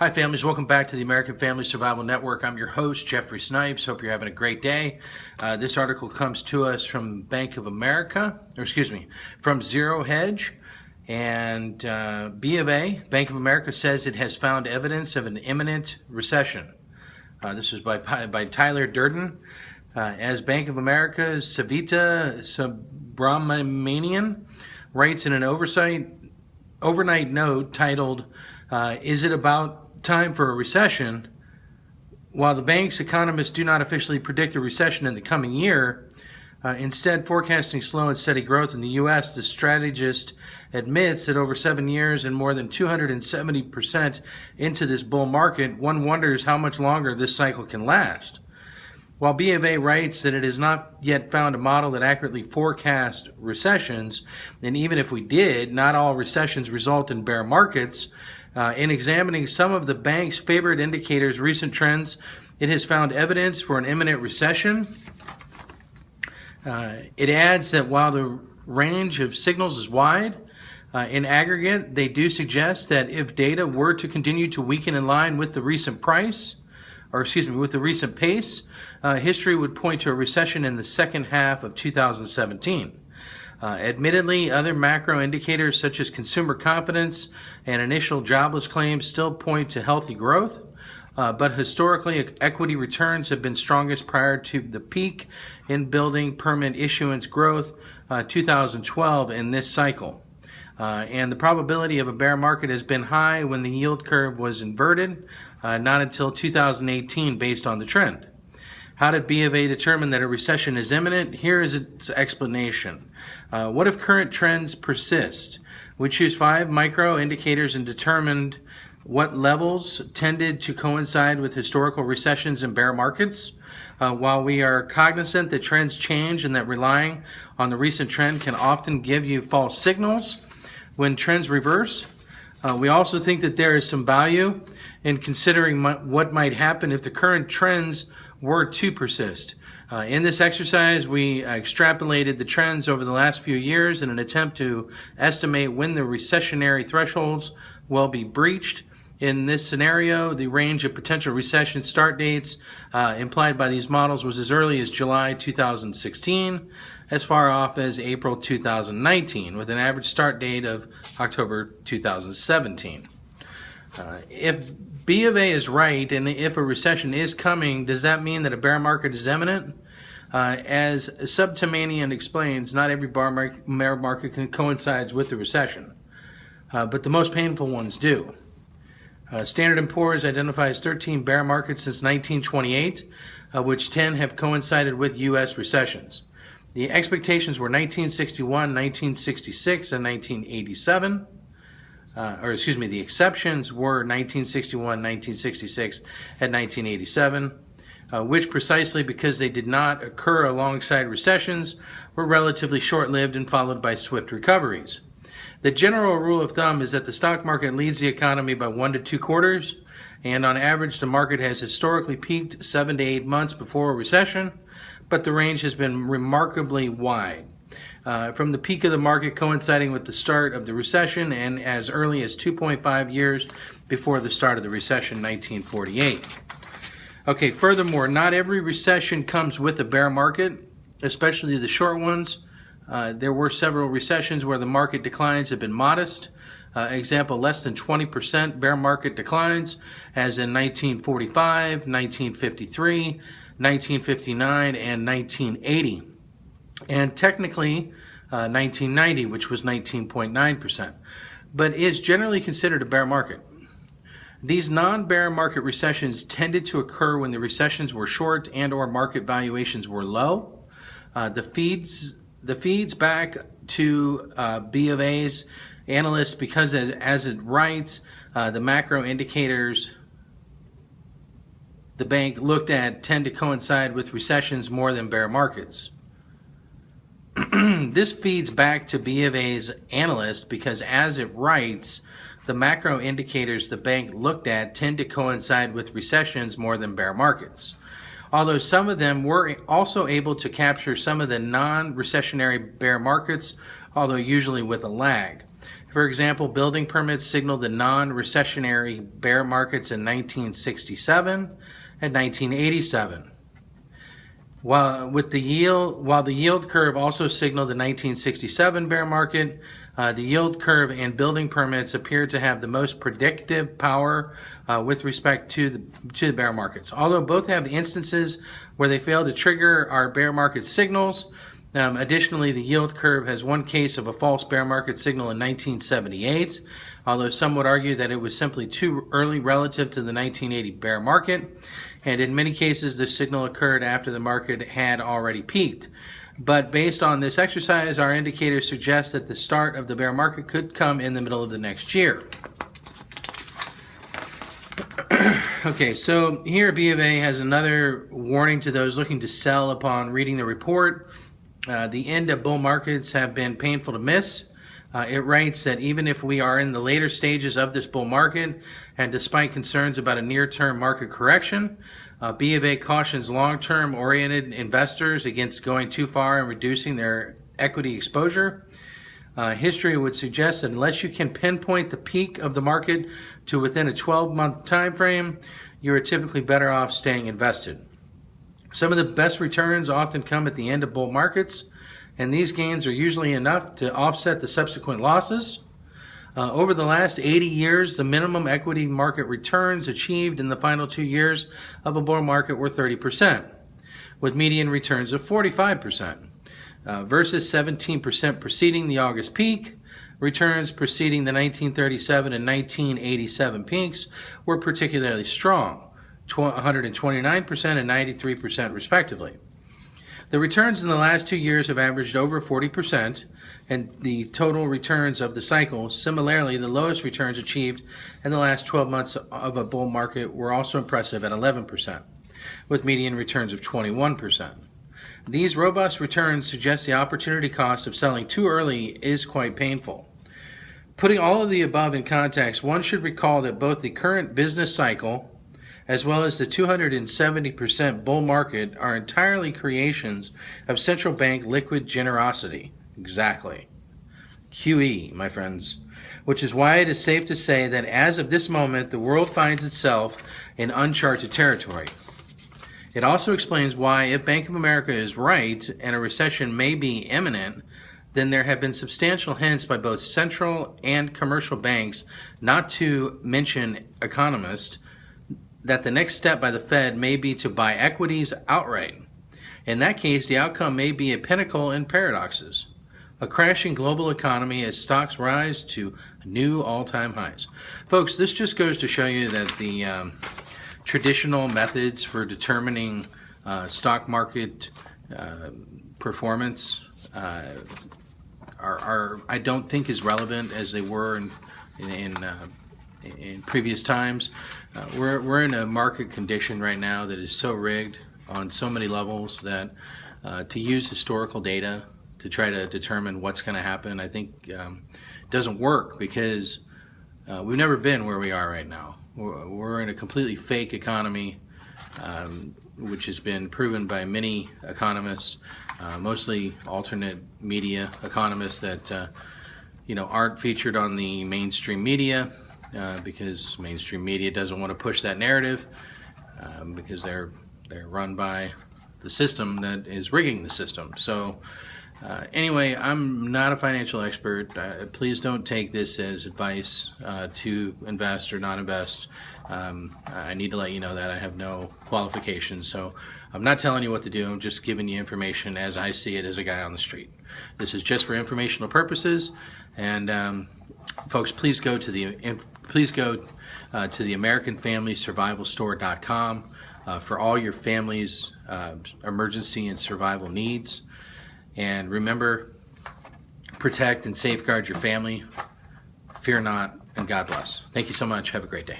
Hi families, welcome back to the American Family Survival Network. I'm your host, Jeffrey Snipes. Hope you're having a great day. This article comes to us from Bank of America, from Zero Hedge. And BofA, Bank of America, says it has found evidence of an imminent recession. This was by Tyler Durden. As Bank of America's Savita Subramanian writes in an overnight note titled, Is it about time for a recession? While the bank's economists do not officially predict a recession in the coming year, instead forecasting slow and steady growth in the U.S., the strategist admits that over 7 years and more than 270% into this bull market, one wonders how much longer this cycle can last. While BofA writes that it has not yet found a model that accurately forecasts recessions, and even if we did, not all recessions result in bear markets, in examining some of the bank's favorite indicators' recent trends, it has found evidence for an imminent recession. It adds that while the range of signals is wide, in aggregate, they do suggest that if data were to continue to weaken in line with the recent pace, history would point to a recession in the second half of 2017. Admittedly, other macro indicators such as consumer confidence and initial jobless claims still point to healthy growth, but historically, equity returns have been strongest prior to the peak in building permanent issuance growth, 2012 in this cycle. And the probability of a bear market has been high when the yield curve was inverted, not until 2018 based on the trend. How did BofA determine that a recession is imminent? Here is its explanation. What if current trends persist? We choose 5 micro indicators and determined what levels tended to coincide with historical recessions and bear markets. While we are cognizant that trends change and that relying on the recent trend can often give you false signals when trends reverse, we also think that there is some value in considering what might happen if the current trends were to persist. In this exercise, we extrapolated the trends over the last few years in an attempt to estimate when the recessionary thresholds will be breached. In this scenario, the range of potential recession start dates implied by these models was as early as July 2016, as far off as April 2019, with an average start date of October 2017. If BofA is right, and if a recession is coming, does that mean that a bear market is imminent? As Subramanian explains, not every bear market coincides with the recession, but the most painful ones do. Standard & Poor's identifies 13 bear markets since 1928, of which 10 have coincided with U.S. recessions. The expectations were 1961, 1966, and 1987. The exceptions were 1961, 1966, and 1987, which precisely because they did not occur alongside recessions were relatively short-lived and followed by swift recoveries. The general rule of thumb is that the stock market leads the economy by 1 to 2 quarters, and on average the market has historically peaked 7 to 8 months before a recession, but the range has been remarkably wide. From the peak of the market coinciding with the start of the recession and as early as 2.5 years before the start of the recession, 1948. Okay, furthermore, not every recession comes with a bear market, especially the short ones. There were several recessions where the market declines have been modest. Example, less than 20% bear market declines, as in 1945, 1953, 1959, and 1980. And technically 1990, which was 19.9%, but is generally considered a bear market. These non-bear market recessions tended to occur when the recessions were short and or market valuations were low. The feeds back to BofA's analysts because as it writes, the macro indicators the bank looked at tend to coincide with recessions more than bear markets. This feeds back to BofA's analyst because as it writes, the macro indicators the bank looked at tend to coincide with recessions more than bear markets. Although some of them were also able to capture some of the non-recessionary bear markets, although usually with a lag. For example, building permits signaled the non-recessionary bear markets in 1967 and 1987. While the yield curve also signaled the 1967 bear market, the yield curve and building permits appear to have the most predictive power with respect to the bear markets. Although both have instances where they fail to trigger our bear market signals. Additionally, the yield curve has one case of a false bear market signal in 1978, although some would argue that it was simply too early relative to the 1980 bear market, and in many cases the signal occurred after the market had already peaked. But based on this exercise, our indicators suggest that the start of the bear market could come in the middle of the next year. Okay, so here BofA has another warning to those looking to sell upon reading the report. The end of bull markets have been painful to miss. It writes that even if we are in the later stages of this bull market, and despite concerns about a near-term market correction, BofA cautions long-term oriented investors against going too far and reducing their equity exposure. History would suggest that unless you can pinpoint the peak of the market to within a 12-month time frame, you are typically better off staying invested. Some of the best returns often come at the end of bull markets, and these gains are usually enough to offset the subsequent losses. Over the last 80 years, the minimum equity market returns achieved in the final 2 years of a bull market were 30%, with median returns of 45%, versus 17% preceding the August peak. Returns preceding the 1937 and 1987 peaks were particularly strong, 129% and 93% respectively. The returns in the last 2 years have averaged over 40%, and the total returns of the cycle, similarly, the lowest returns achieved in the last 12 months of a bull market were also impressive at 11%, with median returns of 21%. These robust returns suggest the opportunity cost of selling too early is quite painful. Putting all of the above in context, one should recall that both the current business cycle as well as the 270% bull market are entirely creations of central bank liquid generosity. Exactly. QE, my friends. Which is why it is safe to say that as of this moment, the world finds itself in uncharted territory. It also explains why, if Bank of America is right and a recession may be imminent, then there have been substantial hints by both central and commercial banks, not to mention economists, that the next step by the Fed may be to buy equities outright. In that case, the outcome may be a pinnacle in paradoxes. A crashing global economy as stocks rise to new all-time highs. Folks, this just goes to show you that the traditional methods for determining stock market performance are I don't think as relevant as they were in previous times. We're in a market condition right now that is so rigged on so many levels that to use historical data to try to determine what's going to happen, I think doesn't work, because we've never been where we are right now. We're in a completely fake economy, which has been proven by many economists, mostly alternate media economists that aren't featured on the mainstream media. Because mainstream media doesn't want to push that narrative, because they're run by the system that is rigging the system. So anyway, I'm not a financial expert. Please don't take this as advice to invest or not invest. I need to let you know that I have no qualifications, so I'm not telling you what to do. I'm just giving you information as I see it as a guy on the street. This is just for informational purposes, and folks, please go to the AmericanFamilySurvivalStore.com for all your family's emergency and survival needs. And remember, protect and safeguard your family. Fear not, and God bless. Thank you so much. Have a great day.